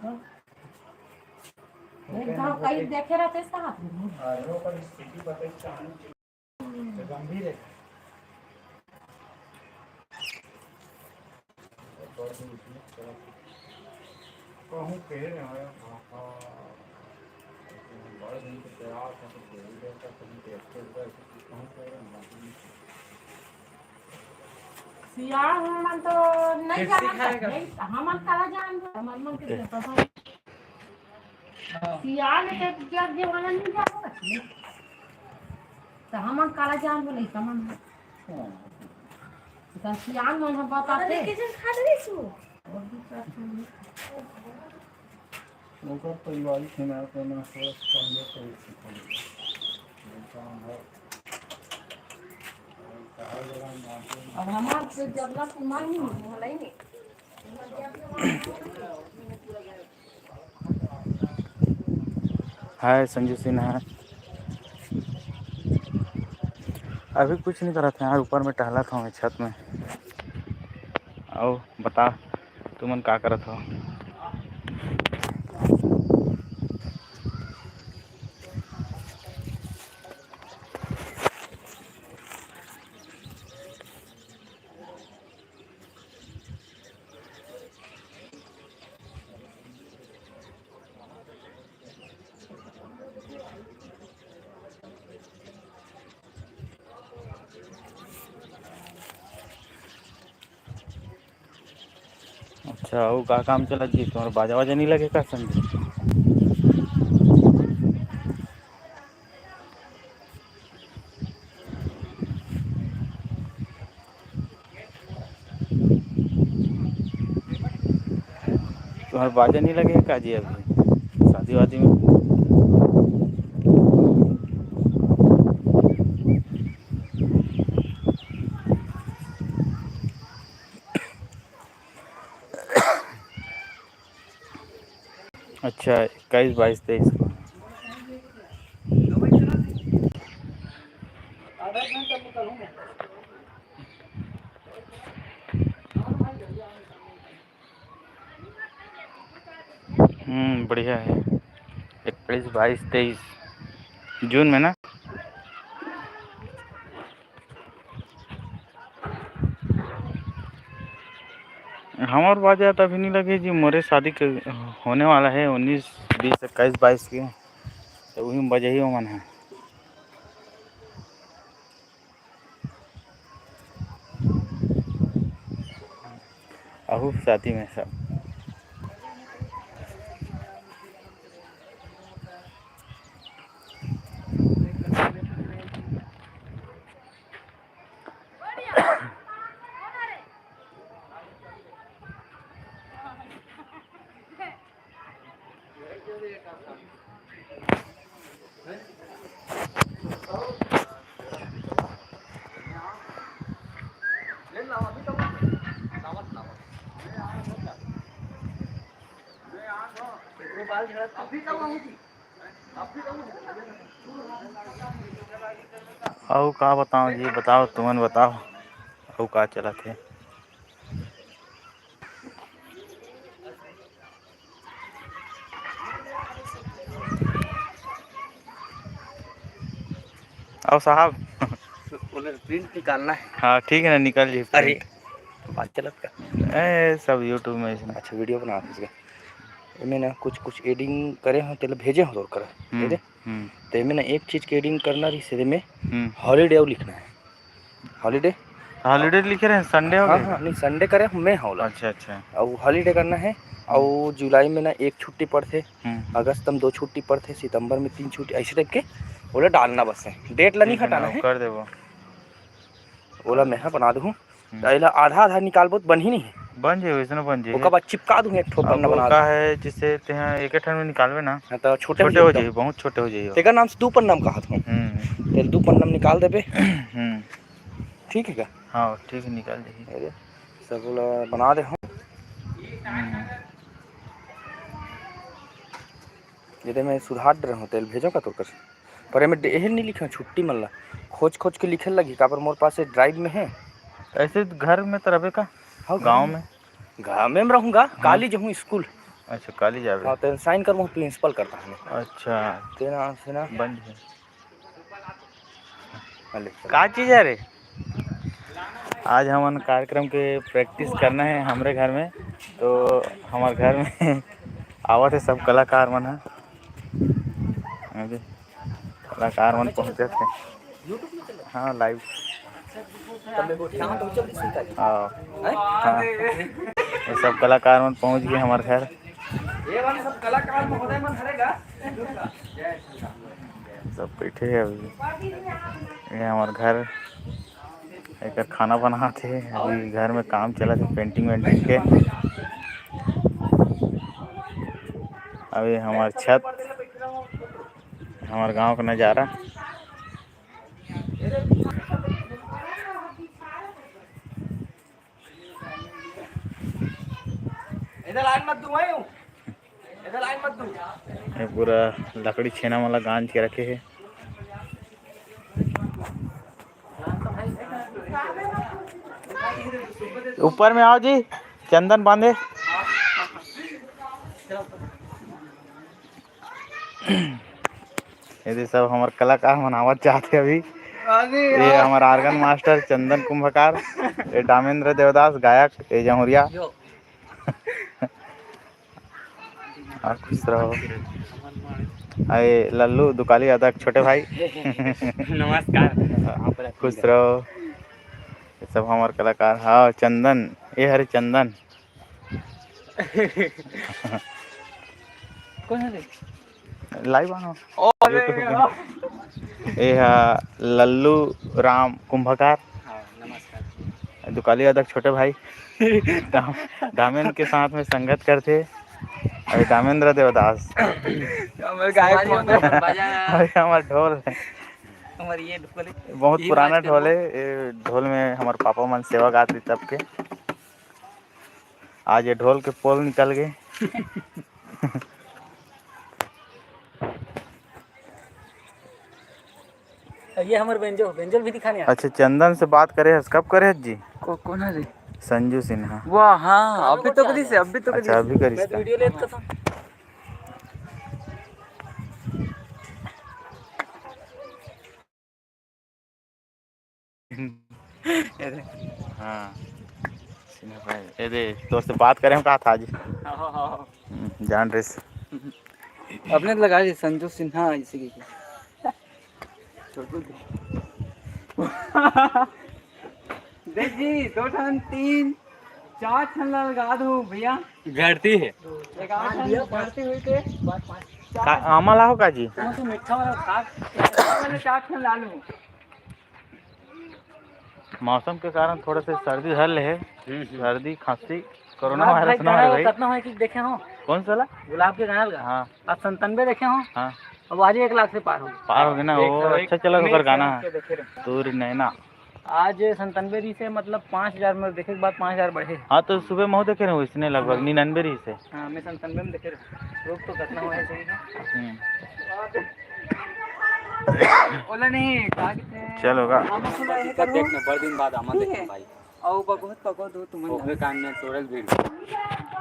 गाँव कई देखे रहते साहब पर स्थिति गंभीर है। कहूँ कह रहे हैं बड़े दिन के प्रयास है तो कहीं देखते हुए कहूँ कह रहे हैं सियार हमन तो नहीं जाना हमन कला जान हमन मन के पता सियार ने तो जग देवाना नहीं जा सकते तो हमन कला जान बोले समन तो सियार मन हम बताते किचन खा रही सु और दूसरा लोगों परिवारिक है ना तो ना थोड़ा समझे तो अब हमार से जगला कुमार नहीं होला ही नहीं हाय संजू सिन्हा। अभी कुछ नहीं करा था यार, ऊपर में टहला था मैं छत में। आओ बता तुमन क्या करा था? अच्छा वो का काम चला जी? तुम्हारा बाजा वाजा नहीं लगे का संजू? तुम्हारा बाजा नहीं लगे का जी अभी शादी वादी में? अच्छा 21, 22, 23 को। बढ़िया है। 21, 22, 23 जून में ना? हमारे बाजा तो अभी नहीं लगे जी, मोरे शादी के होने वाला है 19, 20, 21, 22 के, तो वही में बजा ही मन है। आहू शादी में सब आओ का बताओ जी, बताओ तुमन बताओ आओ का चला थे? आओ साहब प्रिंट निकालना है। हाँ ठीक है ना, निकल जी। अरे बात चलत का ए सब यूट्यूब में इसमें। अच्छा वीडियो बना इसमें ना कुछ कुछ एडिंग करे हो तेल भेजे हो तोर कर दे। तो में ना एक चीज़ के एडिंग करना रही से में हॉलीडे लिखना है। हॉलीडे हॉलीडे लिखे रहे संडे हो हाँ गए? हाँ नहीं संडे करे मैं हौला। अच्छा अच्छा। और हॉलीडे करना है। और जुलाई में ना 1 छुट्टी पड़ते, अगस्त में 2 छुट्टी पड़ते, सितंबर में 3 छुट्टी, ऐसे टाइप के बोले डालना बस है। डेट ला नहीं हटाना है, कर दे वो बोला मैं बना दूँ। आधा आधा निकाल बहुत बन ही नहीं है, बन जाए वैसे बन जाए। ओका बाद चिपका दूँ एक ठो पन्ना बना का है जिससे एक ठन में निकालवे ना तो छोटे हो जाए, बहुत छोटे हो जाए। तेरा नाम से 2 पन्ना में कहा था, तेरे 2 पन्ना में निकाल देबे। ठीक है क्या? हाँ ठीक है निकाल दे सब बना दे। हम यदि मैं सुधार रहा हूँ तेल भेजो का तो कर पर मैं एहन नहीं लिखा छुट्टी मन ला खोज खोज के लिखे लगी का पर मोर पास ड्राइव में है। ऐसे घर में तो रहे का? हाँ गाँव में रहूँगा, काली जाऊँ स्कूल अच्छा काली जावे। हाँ तो साइन कर वो प्रिंसिपल करता है अच्छा तेना से ना बंद है। अले का चीज है रे? आज हमन कार्यक्रम के प्रैक्टिस करना है हमारे घर में, तो हमारे घर में आवत है सब कलाकार मन है। अभी कलाकार मन पहुँचे थे। हाँ लाइव। हाँ हाँ ये सब कलाकार मन पहुँच गए हमारे घर। ये वाले सब कलाकार महोदय मन हरेगा सब बैठे हैं अभी। ये हमारे घर एक खाना बना थे, अभी घर में काम चला थे पेंटिंग वेंटिंग के। अभी हमार छत, हमारे गांव का नज़ारा। इधर लाइन मत दूं भाई, इधर लाइन मत दूं। ये पूरा लकड़ी छेना वाला गांज के रखे है। ऊपर में आओ जी, चंदन बांधे। यदि सब हमारे कलाकार मनावत चाहते अभी। ये हमारा आर्गन मास्टर चंदन कुंभकार, ये दामेंद्र देवदास गायक, ये जमुरिया। और खुश रहो। अरे लल्लू दुकाली अदक छोटे भाई। नमस्कार। खुश रहो। ये सब हमारे कलाकार। हाँ चंदन, ये हरे चंदन। कौन है रे? लाइव आना ये लल्लू राम कुंभकार। हाँ नमस्कार। दुकाली अदक छोटे भाई। दामेन के साथ में संगत करते अभी दामेंद्र देवदास। हमारा ढोल है, ये बहुत पुराना ढोल है। ये ढोल में हमारे पापा मन सेवा गाते तब के। आज ये ढोल के पोल निकल गए। ये हमारे व्यंजन भी दिखाने। अच्छा चंदन से बात करे हस, कब करे हस जी? कौन है रे? संजू सिन्हा। वाह हाँ अभी तो करी से अभी तो अच्छा अभी करी इसका। वीडियो लेत कसम। हाँ सिन्हा भाई, ये दे तो से बात करें हम कहा था आज। जान रेस अपने लगा ली संजू सिन्हा इसी की। देख जी 2 ठन 3 4 ठन लगा दो भैया। घटती है एक 8 ठन घटती हुई थे। आमा लाओ का जी? तो मीठा वाला मैंने 4 ठन ला लूं। मौसम के कारण थोड़ा सा सर्दी हल है। सर्दी खांसी कोरोना वायरस ना है भाई। कितना है कि देखे हो कौन सा ला? गुलाब के गानल का। हाँ आज 97 देखे हो। हाँ अब आज 1 लाख से पार हो गए ना। वो अच्छा चला तो गाना है दूर नैना। आज 97 री से मतलब 5000 में देखे के बाद 5000 बढ़े। हाँ तो सुबह में देखे रहे इसने लगभग 99 रही से। हाँ मैं 97 में देखे रहे। रोग तो कितना हुआ है सही है। ओला नहीं चलोगा देखना बड़ दिन बाद आमा देख भाई। और बहुत पको दो तुम कान में तोड़ल भी।